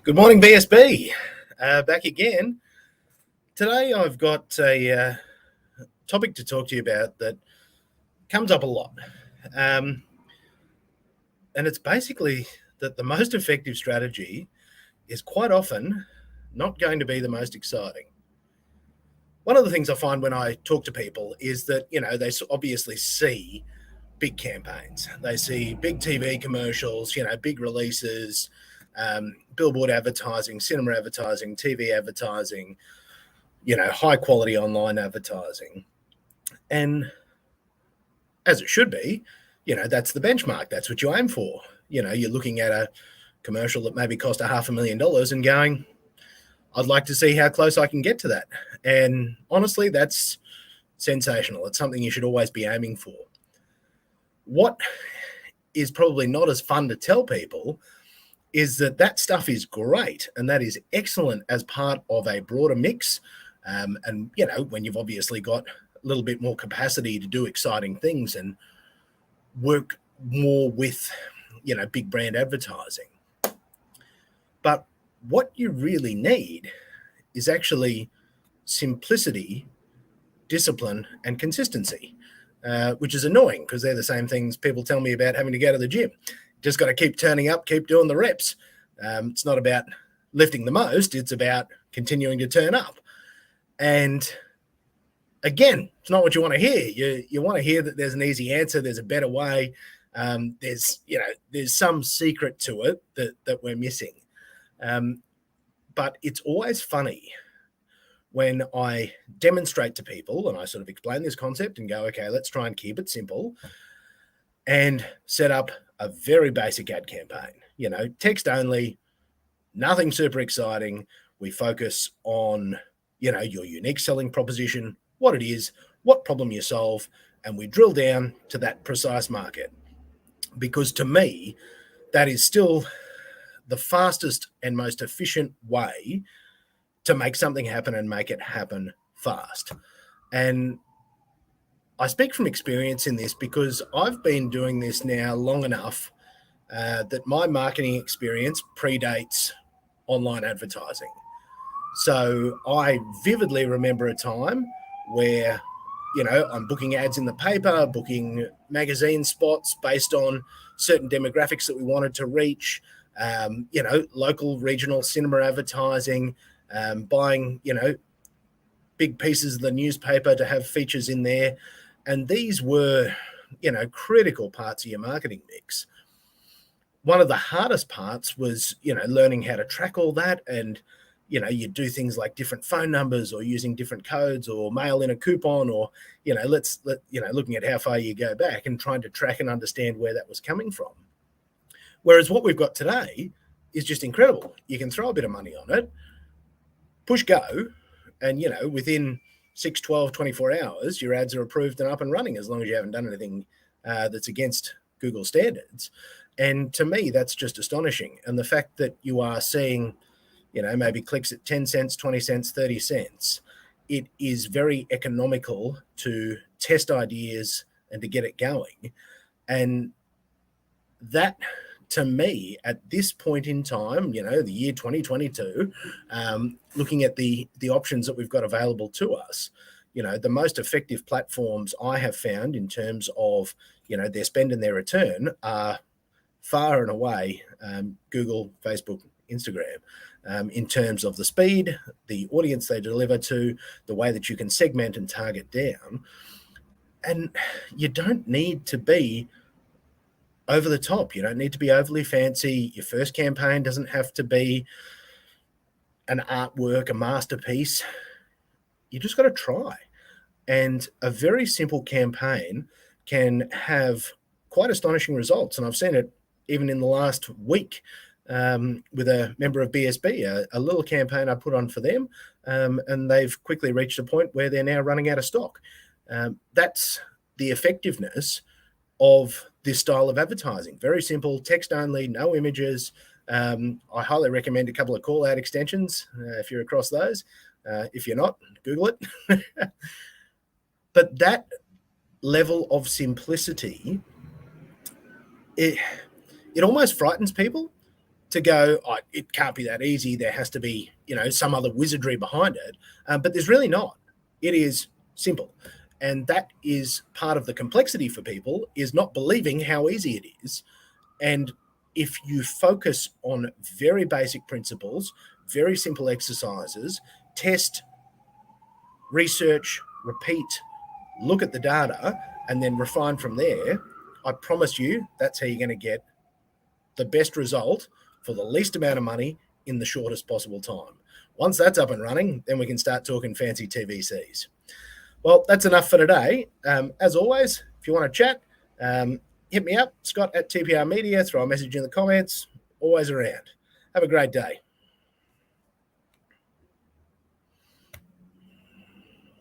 Good morning, BSB. Back again. Today I've got a topic to talk to you about that comes up a lot. And it's basically that the most effective strategy is quite often not going to be the most exciting. One of the things I find when I talk to people is that, they obviously see big campaigns. They see big TV commercials, big releases, billboard advertising, cinema advertising, TV advertising, high quality online advertising. And as it should be, that's the benchmark. That's what you aim for. You're looking at a commercial that maybe cost $500,000 and going, I'd like to see how close I can get to that. And honestly, that's sensational. It's something you should always be aiming for. What is probably not as fun to tell people is that stuff is great and that is excellent as part of a broader mix. And, when you've obviously got a little bit more capacity to do exciting things and work more with, big brand advertising. But what you really need is actually simplicity, discipline, and consistency, which is annoying because they're the same things people tell me about having to go to the gym. Just got to keep turning up, keep doing the reps. It's not about lifting the most. It's about continuing to turn up. And again, it's not what you want to hear. You want to hear that there's an easy answer. There's a better way. There's some secret to it that we're missing. But it's always funny when I demonstrate to people and I sort of explain this concept and go, okay, let's try and keep it simple and set up a very basic ad campaign, text only, nothing super exciting. We focus on, your unique selling proposition, what it is, what problem you solve, and we drill down to that precise market. Because to me, that is still the fastest and most efficient way to make something happen and make it happen fast. And I speak from experience in this because I've been doing this now long enough that my marketing experience predates online advertising. So I vividly remember a time where, I'm booking ads in the paper, booking magazine spots based on certain demographics that we wanted to reach, local, regional cinema advertising, buying, big pieces of the newspaper to have features in there. And these were, critical parts of your marketing mix. One of the hardest parts was, learning how to track all that. And, you do things like different phone numbers or using different codes or mail in a coupon or, looking at how far you go back and trying to track and understand where that was coming from. Whereas what we've got today is just incredible. You can throw a bit of money on it, push go, and, within 6, 12, 24 hours, your ads are approved and up and running as long as you haven't done anything that's against Google standards. And to me, that's just astonishing. And the fact that you are seeing, maybe clicks at 10 cents, 20 cents, 30 cents, it is very economical to test ideas and to get it going. And that, to me, at this point in time, the year 2022, looking at the options that we've got available to us, the most effective platforms I have found in terms of, their spend and their return are far and away Google, Facebook, Instagram, in terms of the speed, the audience they deliver to, the way that you can segment and target down. And you don't need to be over the top. You don't need to be overly fancy. Your first campaign doesn't have to be an artwork, a masterpiece. You just got to try. And a very simple campaign can have quite astonishing results. And I've seen it even in the last week with a member of BSB, a little campaign I put on for them, and they've quickly reached a point where they're now running out of stock. That's the effectiveness of this style of advertising. Very simple, text only, no images. I highly recommend a couple of call out extensions if you're across those. If you're not, Google it. But that level of simplicity, it almost frightens people to go, oh, it can't be that easy. There has to be, some other wizardry behind it. But there's really not. It is simple. And that is part of the complexity for people, is not believing how easy it is. And if you focus on very basic principles, very simple exercises, test, research, repeat, look at the data, and then refine from there, I promise you that's how you're going to get the best result for the least amount of money in the shortest possible time. Once that's up and running, then we can start talking fancy TVCs. Well, that's enough for today. As always, if you want to chat, hit me up, Scott at TPR Media, throw a message in the comments, always around. Have a great day.